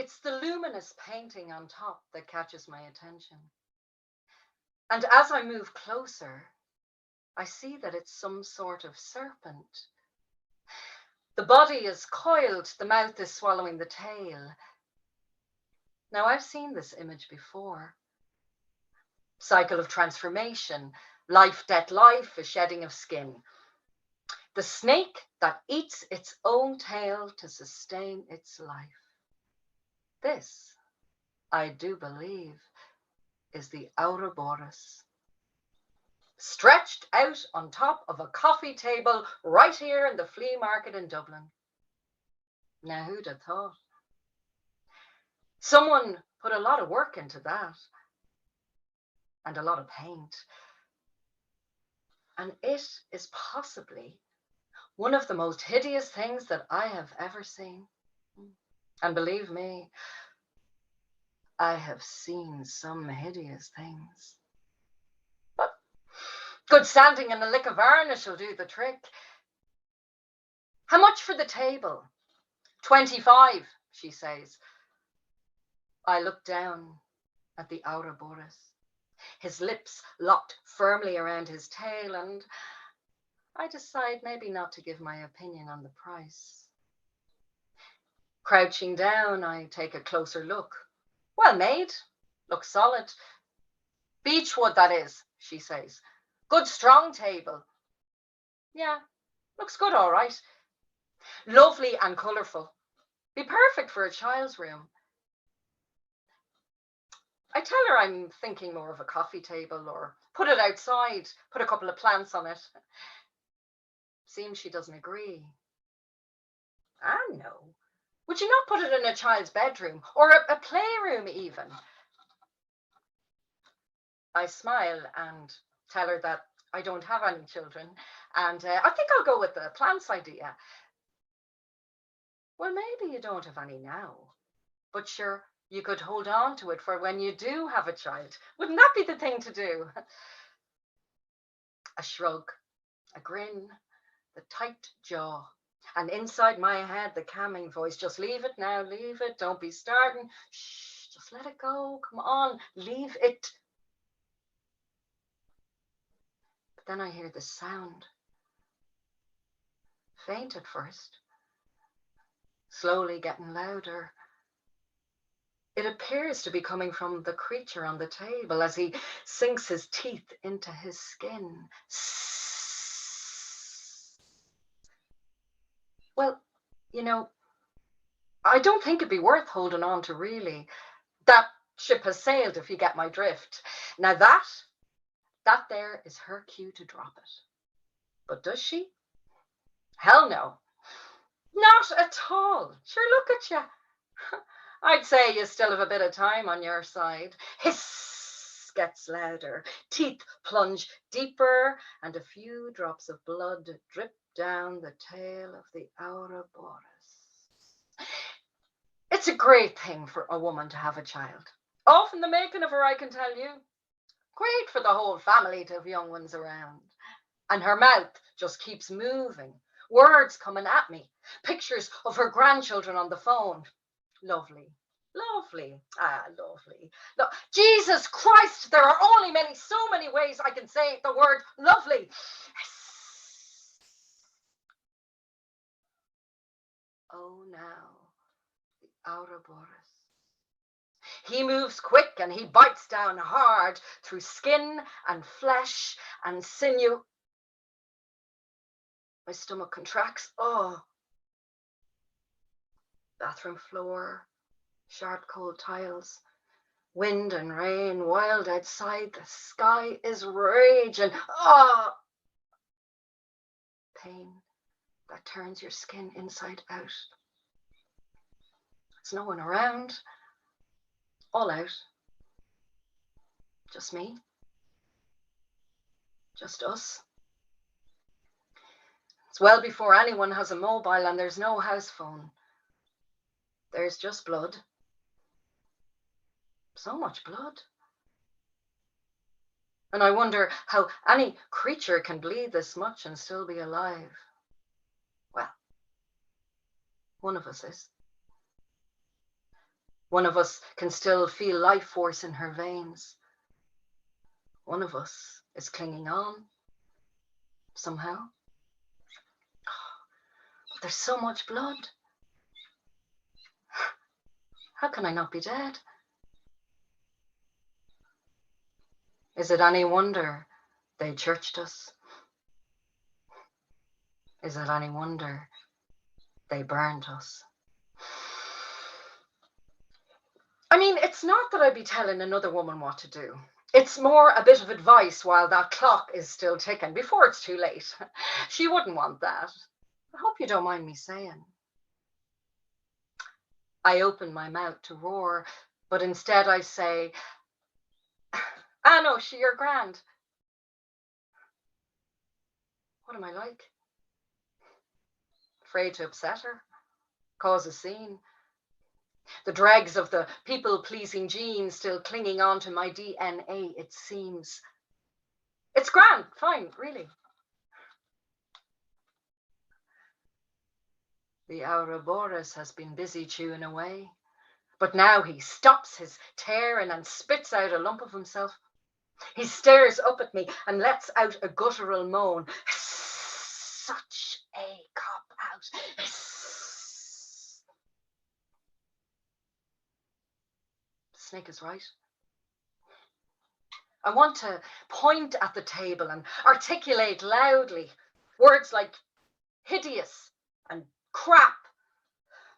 It's the luminous painting on top that catches my attention. And as I move closer, I see that it's some sort of serpent. The body is coiled, the mouth is swallowing the tail. Now, I've seen this image before. Cycle of transformation, life, death, life, a shedding of skin. The snake that eats its own tail to sustain its life. This, I do believe, is the Ouroboros. Stretched out on top of a coffee table right here in the flea market in Dublin. Now, who'd have thought? Someone put a lot of work into that and a lot of paint. And it is possibly one of the most hideous things that I have ever seen. And believe me, I have seen some hideous things. But good sanding and a lick of varnish will do the trick. How much for the table? 25, she says. I look down at the Ouroboros, his lips locked firmly around his tail, and I decide maybe not to give my opinion on the price. Crouching down, I take a closer look. Well made, looks solid. Beechwood, that is, she says. Good strong table. Yeah, looks good, all right. Lovely and colourful. Be perfect for a child's room. I tell her I'm thinking more of a coffee table, or put it outside, put a couple of plants on it. Seems she doesn't agree. Ah, no. Would you not put it in a child's bedroom, or a playroom even? I smile and tell her that I don't have any children, and I think I'll go with the plants idea. Well, maybe you don't have any now, but sure, you could hold on to it for when you do have a child. Wouldn't that be the thing to do? A shrug, a grin, the tight jaw, and inside my head, the calming voice, just leave it now, leave it, don't be starting. Shh, just let it go, come on, leave it. But then I hear the sound. Faint at first, slowly getting louder. It appears to be coming from the creature on the table as he sinks his teeth into his skin. Well, you know, I don't think it'd be worth holding on to, really. That ship has sailed, if you get my drift. Now that there is her cue to drop it. But does she? Hell no. Not at all. Sure, look at you. I'd say you still have a bit of time on your side. Hiss gets louder. Teeth plunge deeper, and a few drops of blood drip down the tail of the Ouroboros. It's a great thing for a woman to have a child. Often the making of her, I can tell you. Great for the whole family to have young ones around. And her mouth just keeps moving. Words coming at me. Pictures of her grandchildren on the phone. Lovely. Lovely. Ah, lovely. No, Jesus Christ, there are only so many ways I can say the word lovely. Oh, now, the Ouroboros. He moves quick and he bites down hard through skin and flesh and sinew. My stomach contracts. Oh. Bathroom floor, sharp cold tiles, wind and rain, wild outside, the sky is rage and pain that turns your skin inside out. There's no one around, all out. Just me, just us. It's well before anyone has a mobile and there's no house phone. There's just blood. So much blood. And I wonder how any creature can bleed this much and still be alive. Well, one of us is. One of us can still feel life force in her veins. One of us is clinging on, somehow. There's so much blood. How can I not be dead? Is it any wonder they churched us? Is it any wonder they burned us? I mean, it's not that I'd be telling another woman what to do. It's more a bit of advice while that clock is still ticking, before it's too late. She wouldn't want that. I hope you don't mind me saying. I open my mouth to roar, but instead I say, no, you're grand. What am I like? Afraid to upset her? Cause a scene? The dregs of the people-pleasing gene still clinging on to my DNA, it seems. It's grand, fine, really. The Ouroboros has been busy chewing away, but now he stops his tearing and spits out a lump of himself. He stares up at me and lets out a guttural moan. Such a cop-out. The snake is right. I want to point at the table and articulate loudly words like hideous and crap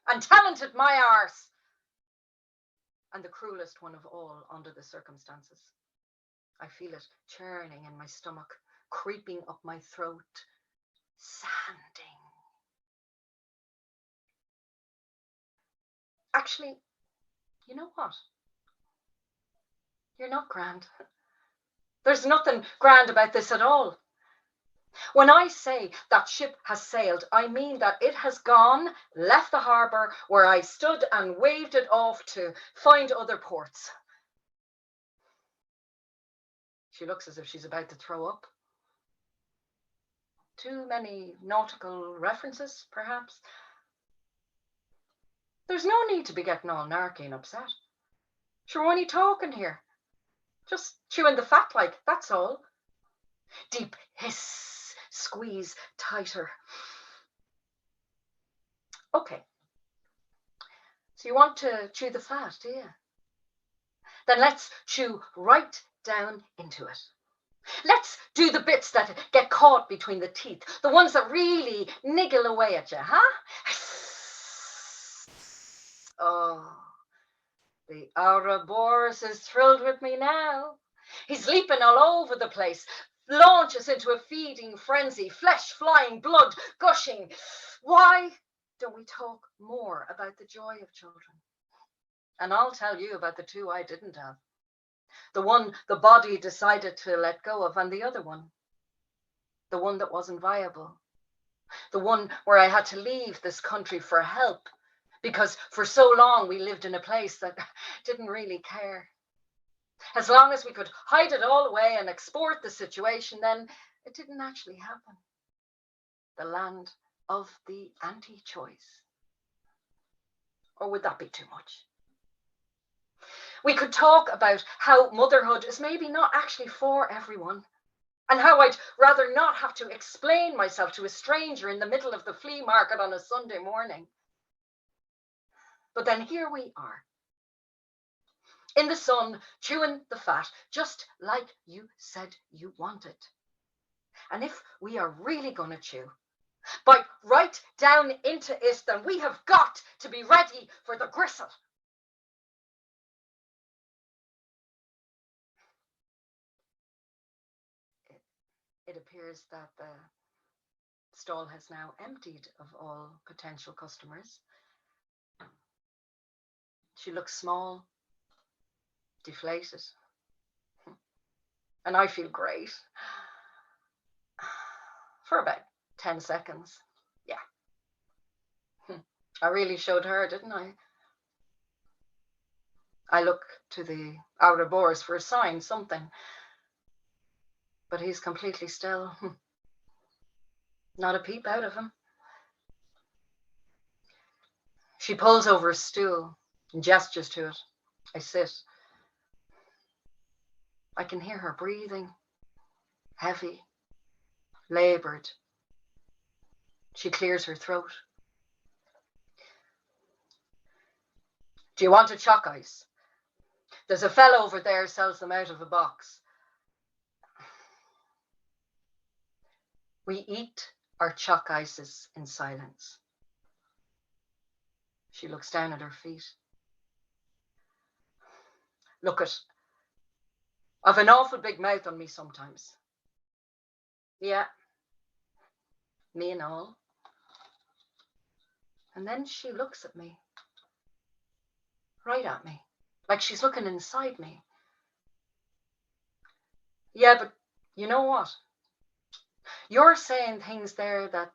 and talented my arse, and the cruelest one of all under the circumstances. I feel it churning in my stomach, creeping up my throat, sanding. Actually, you know what? You're not grand. There's nothing grand about this at all. When I say that ship has sailed, I mean that it has gone, left the harbour where I stood and waved it off to find other ports. She looks as if she's about to throw up. Too many nautical references, perhaps. There's no need to be getting all narky and upset. Sure, we're only talking here. Just chewing the fat like, that's all. Deep hiss, squeeze tighter. Okay. So you want to chew the fat, do you? Then let's chew right down into it. Let's do the bits that get caught between the teeth, the ones that really niggle away at you, huh? Oh, the Ouroboros is thrilled with me now. He's leaping all over the place, launches into a feeding frenzy, flesh flying, blood gushing. Why don't we talk more about the joy of children? And I'll tell you about the two I didn't have. The one the body decided to let go of, and the other one, the one that wasn't viable. The one where I had to leave this country for help, because for so long we lived in a place that didn't really care. As long as we could hide it all away and export the situation, then it didn't actually happen. The land of the anti-choice. Or would that be too much? We could talk about how motherhood is maybe not actually for everyone, and how I'd rather not have to explain myself to a stranger in the middle of the flea market on a Sunday morning. But then here we are, in the sun, chewing the fat, just like you said you wanted. And if we are really going to chew, bite right down into it, then we have got to be ready for the gristle. It appears that the stall has now emptied of all potential customers. She looks small, deflated, and I feel great. For about 10 seconds, yeah. I really showed her, didn't I? I look to the Ouroboros for a sign, something. But he's completely still. Not a peep out of him. She pulls over a stool, and gestures to it. I sit. I can hear her breathing, heavy, laboured. She clears her throat. Do you want a choc ice? There's a fellow over there sells them out of a box. We eat our choc ices in silence. She looks down at her feet. Look I've an awful big mouth on me sometimes. Yeah, me and all. And then she looks at me, right at me, like she's looking inside me. Yeah, but you know what? You're saying things there that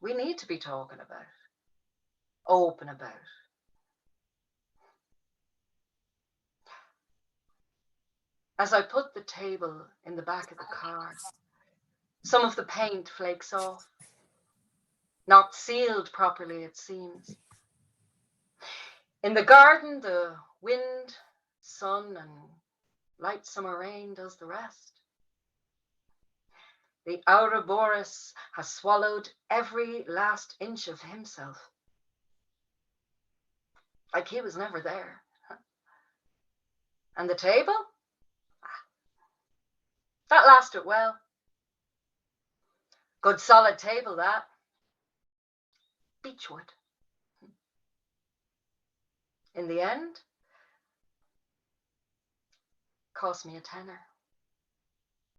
we need to be talking about, open about. As I put the table in the back of the car, some of the paint flakes off, not sealed properly, it seems. In the garden, the wind, sun, and light summer rain does the rest. The Ouroboros has swallowed every last inch of himself, like he was never there. And the table? That lasted well. Good solid table, that. Beechwood. In the end, cost me a tenner.